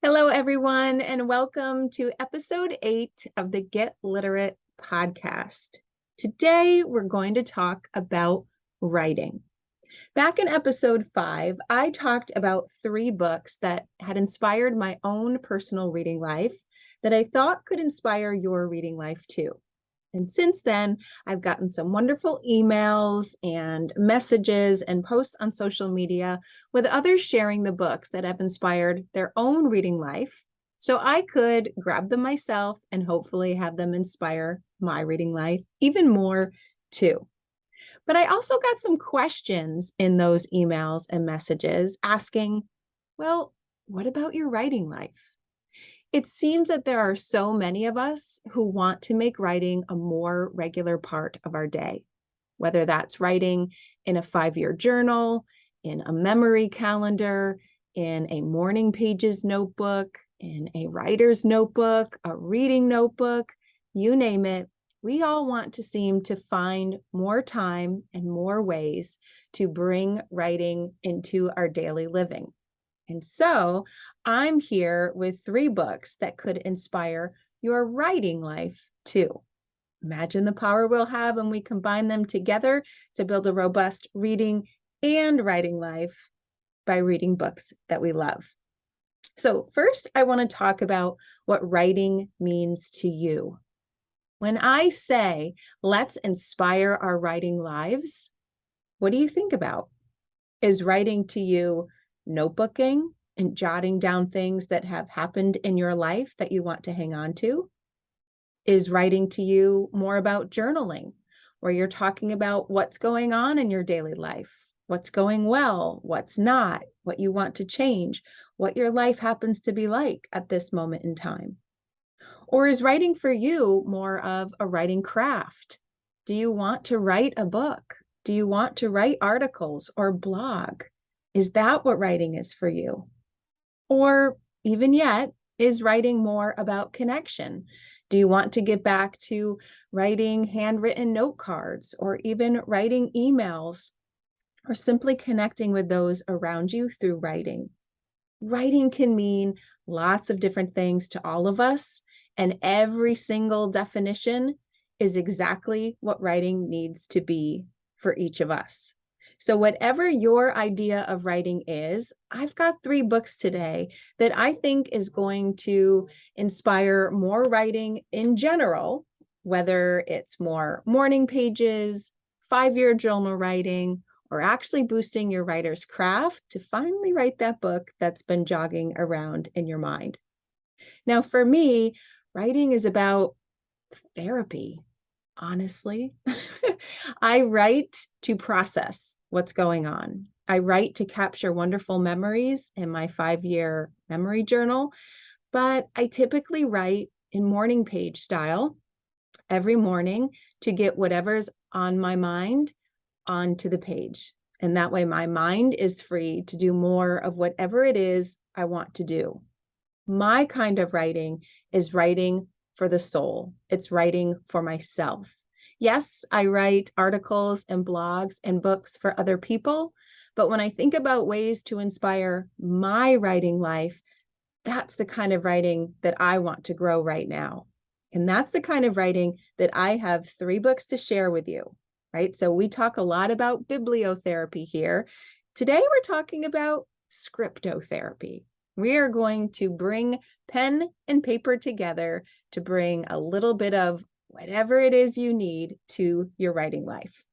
Hello, everyone, and welcome to episode 8 of the Get Literate podcast. Today, we're going to talk about writing. Back in episode 5, I talked about 3 books that had inspired my own personal reading life that I thought could inspire your reading life too. And since then, I've gotten some wonderful emails and messages and posts on social media with others sharing the books that have inspired their own reading life. So I could grab them myself and hopefully have them inspire my reading life even more too. But I also got some questions in those emails and messages asking, well, what about your writing life? It seems that there are so many of us who want to make writing a more regular part of our day, whether that's writing in a 5-year journal, in a memory calendar, in a morning pages notebook, in a writer's notebook, a reading notebook, you name it. We all want to seem to find more time and more ways to bring writing into our daily living. And so I'm here with 3 books that could inspire your writing life too. Imagine the power we'll have when we combine them together to build a robust reading and writing life by reading books that we love. So first, I want to talk about what writing means to you. When I say, let's inspire our writing lives, what do you think about? Is writing to you notebooking and jotting down things that have happened in your life that you want to hang on to? Is writing to you more about journaling, where you're talking about what's going on in your daily life, what's going well, what's not, what you want to change, what your life happens to be like at this moment in time? Or is writing for you more of a writing craft? Do you want to write a book? Do you want to write articles or blog? Is that what writing is for you? Or even yet, is writing more about connection? Do you want to get back to writing handwritten note cards or even writing emails or simply connecting with those around you through writing? Writing can mean lots of different things to all of us, and every single definition is exactly what writing needs to be for each of us. So whatever your idea of writing is, I've got 3 books today that I think is going to inspire more writing in general, whether it's more morning pages, 5-year journal writing, or actually boosting your writer's craft to finally write that book that's been jogging around in your mind. Now, for me, writing is about therapy, honestly. I write to process what's going on. I write to capture wonderful memories in my 5-year memory journal, but I typically write in morning page style every morning to get whatever's on my mind onto the page. And that way my mind is free to do more of whatever it is I want to do. My kind of writing is writing for the soul. It's writing for myself. Yes, I write articles and blogs and books for other people, but when I think about ways to inspire my writing life, that's the kind of writing that I want to grow right now. And that's the kind of writing that I have 3 books to share with you, right? So we talk a lot about bibliotherapy here. Today, we're talking about scriptotherapy. We are going to bring pen and paper together to bring a little bit of whatever it is you need to your writing life.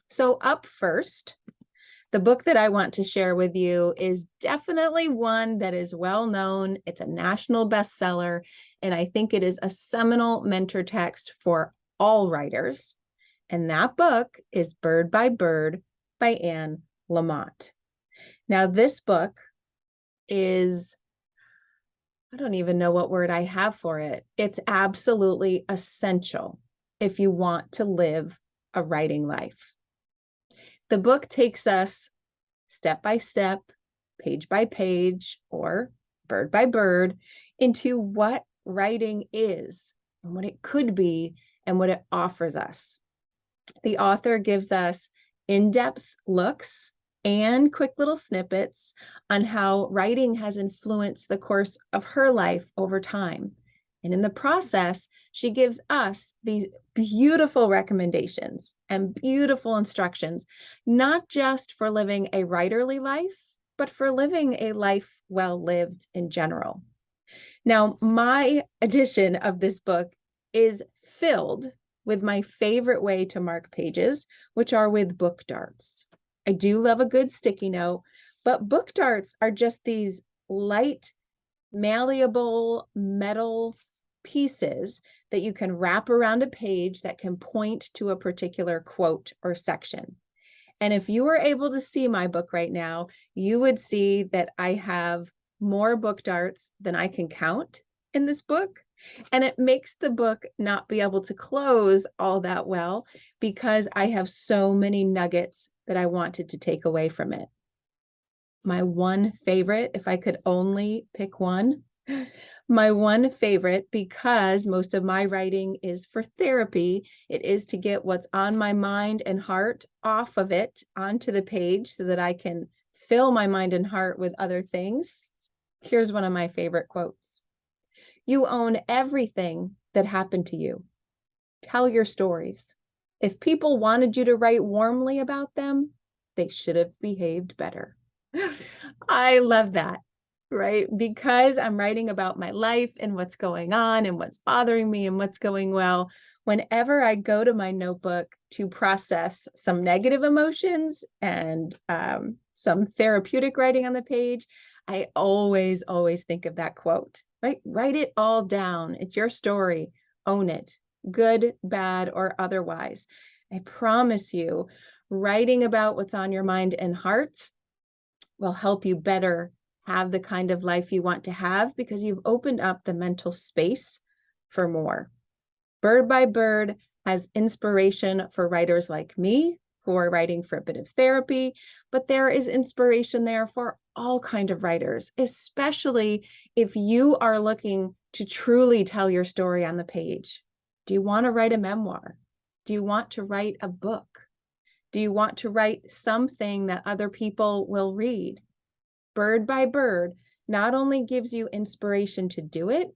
So up first, the book that I want to share with you is definitely one that is well known. It's a national bestseller, and I think it is a seminal mentor text for all writers. And that book is Bird by Bird by Anne Lamott. Now, this book is, I don't even know what word I have for it. It's absolutely essential if you want to live a writing life. The book takes us step by step, page by page, or bird by bird into what writing is and what it could be and what it offers us. The author gives us in-depth looks and quick little snippets on how writing has influenced the course of her life over time. And in the process, she gives us these beautiful recommendations and beautiful instructions, not just for living a writerly life, but for living a life well lived in general. Now, my edition of this book is filled with my favorite way to mark pages, which are with book darts. I do love a good sticky note, but book darts are just these light, malleable metal pieces that you can wrap around a page that can point to a particular quote or section. And if you were able to see my book right now, you would see that I have more book darts than I can count in this book. And it makes the book not be able to close all that well because I have so many nuggets that I wanted to take away from it. My one favorite, if I could only pick one, my one favorite, because most of my writing is for therapy, it is to get what's on my mind and heart off of it onto the page so that I can fill my mind and heart with other things. Here's one of my favorite quotes. You own everything that happened to you. Tell your stories. If people wanted you to write warmly about them, they should have behaved better. I love that, right? Because I'm writing about my life and what's going on and what's bothering me and what's going well. Whenever I go to my notebook to process some negative emotions and some therapeutic writing on the page, I always think of that quote, right? Write it all down. It's your story. Own it, good, bad, or otherwise. I promise you, writing about what's on your mind and heart will help you better have the kind of life you want to have because you've opened up the mental space for more. Bird by Bird has inspiration for writers like me who are writing for a bit of therapy, but there is inspiration there for all kinds of writers, especially if you are looking to truly tell your story on the page. Do you want to write a memoir? Do you want to write a book? Do you want to write something that other people will read? Bird by Bird not only gives you inspiration to do it,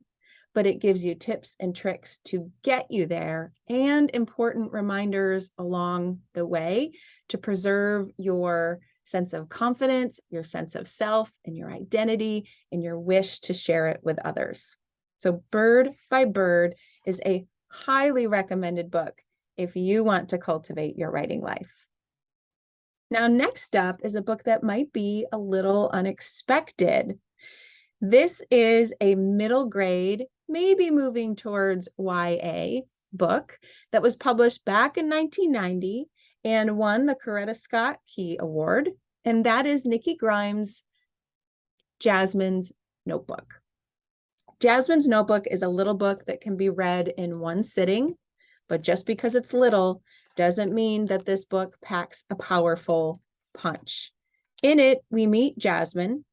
but it gives you tips and tricks to get you there and important reminders along the way to preserve your sense of confidence, your sense of self, and your identity, and your wish to share it with others. So Bird by Bird is a highly recommended book if you want to cultivate your writing life. Now, next up is a book that might be a little unexpected. This is a middle grade, maybe moving towards YA book that was published back in 1990 and won the Coretta Scott Key Award, and that is Nikki Grimes' Jasmines Notebook. Jasmines Notebook is a little book that can be read in one sitting, but just because it's little doesn't mean that this book packs a powerful punch. In it, we meet Jasmine,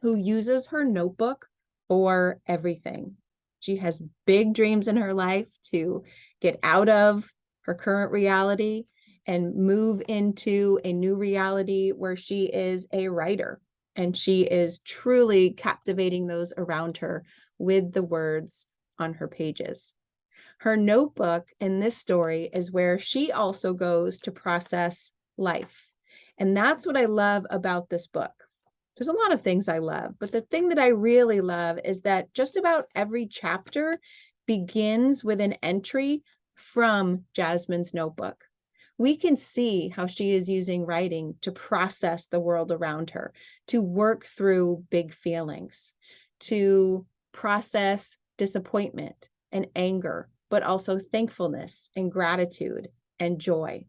who uses her notebook for everything. She has big dreams in her life to get out of her current reality and move into a new reality where she is a writer and she is truly captivating those around her with the words on her pages. Her notebook in this story is where she also goes to process life. And that's what I love about this book. There's a lot of things I love, but the thing that I really love is that just about every chapter begins with an entry from Jasmine's notebook. We can see how she is using writing to process the world around her, to work through big feelings, to process disappointment and anger, but also thankfulness and gratitude and joy.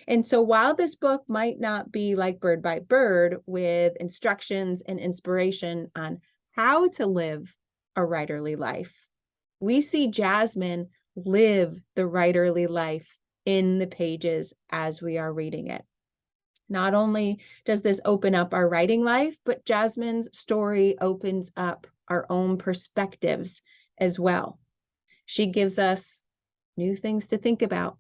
And so while this book might not be like Bird by Bird with instructions and inspiration on how to live a writerly life, we see Jasmine live the writerly life in the pages as we are reading it. Not only does this open up our writing life, but Jasmine's story opens up our own perspectives as well. She gives us new things to think about,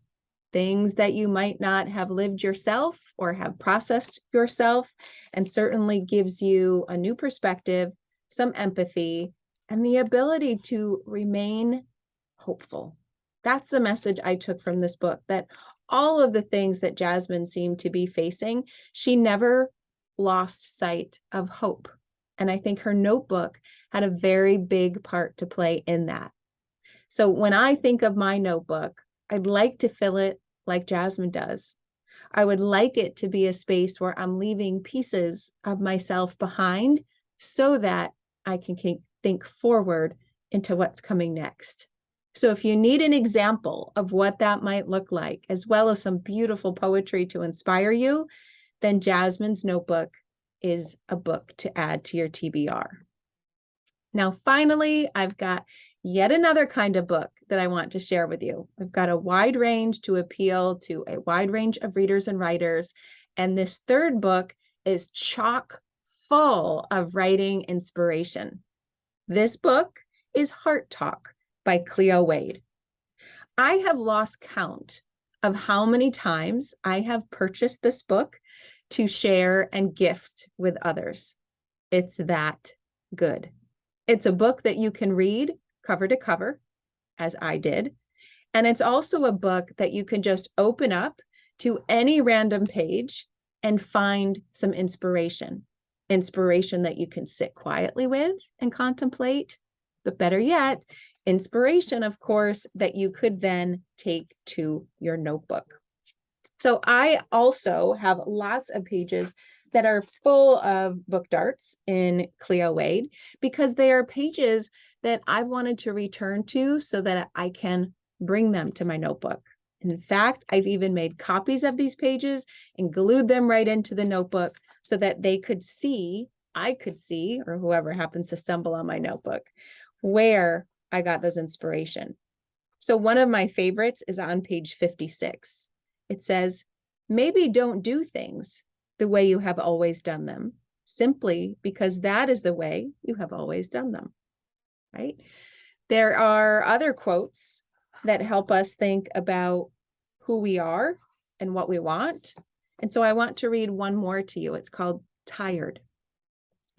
things that you might not have lived yourself or have processed yourself, and certainly gives you a new perspective, some empathy, and the ability to remain hopeful. That's the message I took from this book, that all of the things that Jasmine seemed to be facing, she never lost sight of hope. And I think her notebook had a very big part to play in that. So when I think of my notebook, I'd like to fill it like Jasmine does. I would like it to be a space where I'm leaving pieces of myself behind so that I can think forward into what's coming next. So if you need an example of what that might look like, as well as some beautiful poetry to inspire you, then Jasmine's Notebook is a book to add to your TBR. Now, finally, I've got yet another kind of book that I want to share with you. I've got a wide range to appeal to a wide range of readers and writers. And this third book is chock full of writing inspiration. This book is Heart Talk by Cleo Wade. I have lost count of how many times I have purchased this book to share and gift with others. It's that good. It's a book that you can read cover to cover, as I did. And it's also a book that you can just open up to any random page and find some inspiration that you can sit quietly with and contemplate. But better yet, inspiration, of course, that you could then take to your notebook. So I also have lots of pages that are full of book darts in Cleo Wade, because they are pages that I've wanted to return to so that I can bring them to my notebook. And in fact, I've even made copies of these pages and glued them right into the notebook so that I could see, or whoever happens to stumble on my notebook, where I got those inspiration. So one of my favorites is on page 56. It says, maybe don't do things the way you have always done them, simply because that is the way you have always done them, right? There are other quotes that help us think about who we are and what we want. And so I want to read one more to you. It's called Tired.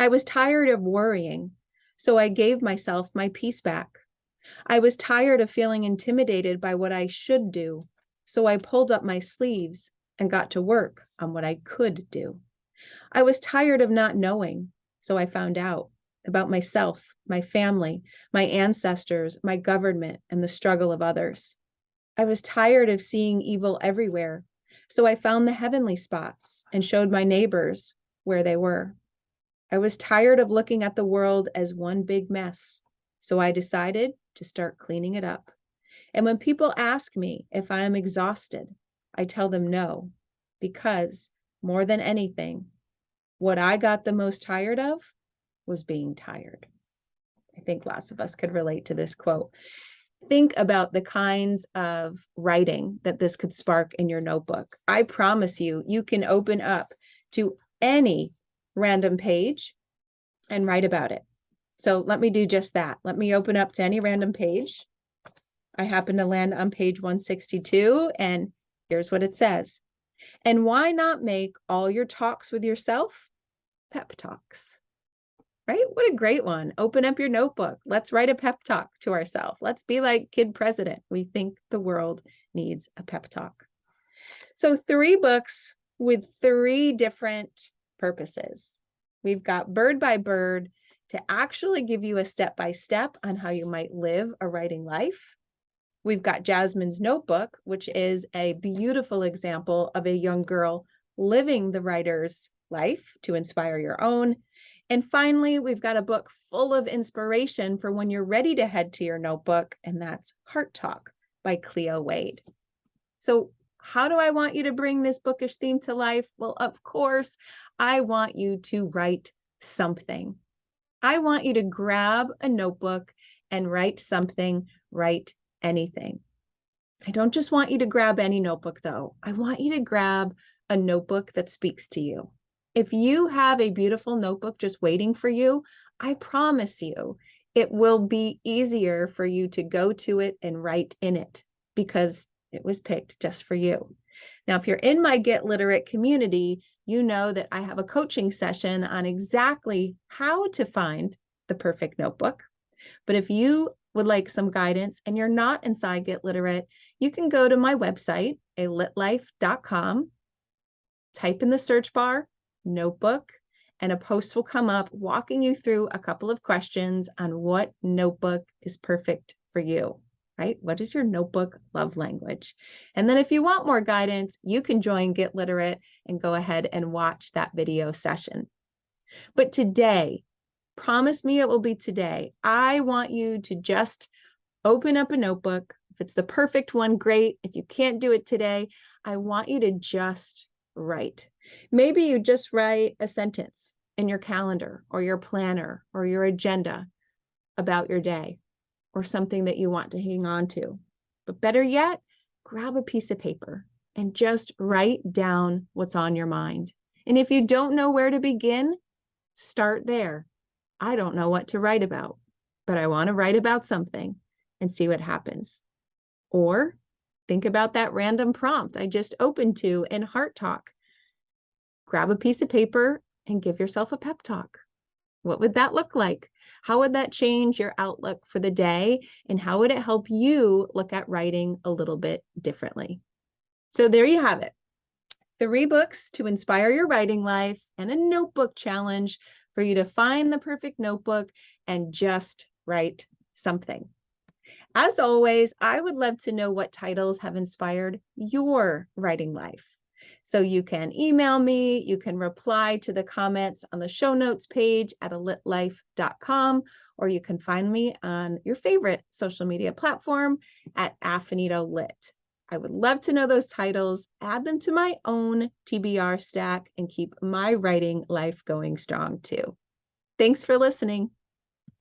I was tired of worrying, so I gave myself my peace back. I was tired of feeling intimidated by what I should do, so I pulled up my sleeves and got to work on what I could do. I was tired of not knowing, so I found out about myself, my family, my ancestors, my government, and the struggle of others. I was tired of seeing evil everywhere, so I found the heavenly spots and showed my neighbors where they were. I was tired of looking at the world as one big mess, so I decided to start cleaning it up. And when people ask me if I am exhausted, I tell them no, because more than anything, what I got the most tired of was being tired. I think lots of us could relate to this quote. Think about the kinds of writing that this could spark in your notebook. I promise you, you can open up to any random page and write about it. So let me do just that. Let me open up to any random page. I happen to land on page 162, and here's what it says. And why not make all your talks with yourself pep talks? Right? What a great one. Open up your notebook. Let's write a pep talk to ourselves. Let's be like Kid President. We think the world needs a pep talk. So 3 books with 3 different purposes. We've got Bird by Bird to actually give you a step-by-step on how you might live a writing life. We've got Jasmine's Notebook, which is a beautiful example of a young girl living the writer's life to inspire your own. And finally, we've got a book full of inspiration for when you're ready to head to your notebook, and that's Heart Talk by Cleo Wade. So how do I want you to bring this bookish theme to life? Well, of course, I want you to write something. I want you to grab a notebook and write something, write anything. I don't just want you to grab any notebook, though. I want you to grab a notebook that speaks to you. If you have a beautiful notebook just waiting for you, I promise you it will be easier for you to go to it and write in it, because It was picked just for you. Now, if you're in my Get Literate community, you know that I have a coaching session on exactly how to find the perfect notebook. But if you would like some guidance and you're not inside Get Literate, you can go to my website, alitlife.com, type in the search bar, notebook, and a post will come up walking you through a couple of questions on what notebook is perfect for you, right? What is your notebook love language? And then if you want more guidance, you can join Get Literate and go ahead and watch that video session. But today, promise me it will be today. I want you to just open up a notebook. If it's the perfect one, great. If you can't do it today, I want you to just write. Maybe you just write a sentence in your calendar or your planner or your agenda about your day or something that you want to hang on to. But better yet, grab a piece of paper and just write down what's on your mind. And if you don't know where to begin, start there. I don't know what to write about, but I want to write about something and see what happens. Or think about that random prompt I just opened to in Heart Talk. Grab a piece of paper and give yourself a pep talk. What would that look like? How would that change your outlook for the day? And how would it help you look at writing a little bit differently? So there you have it. 3 books to inspire your writing life and a notebook challenge for you to find the perfect notebook and just write something. As always, I would love to know what titles have inspired your writing life. So you can email me, you can reply to the comments on the show notes page at alitlife.com, or you can find me on your favorite social media platform at AfinitoLit. I would love to know those titles, add them to my own TBR stack, and keep my writing life going strong too. Thanks for listening.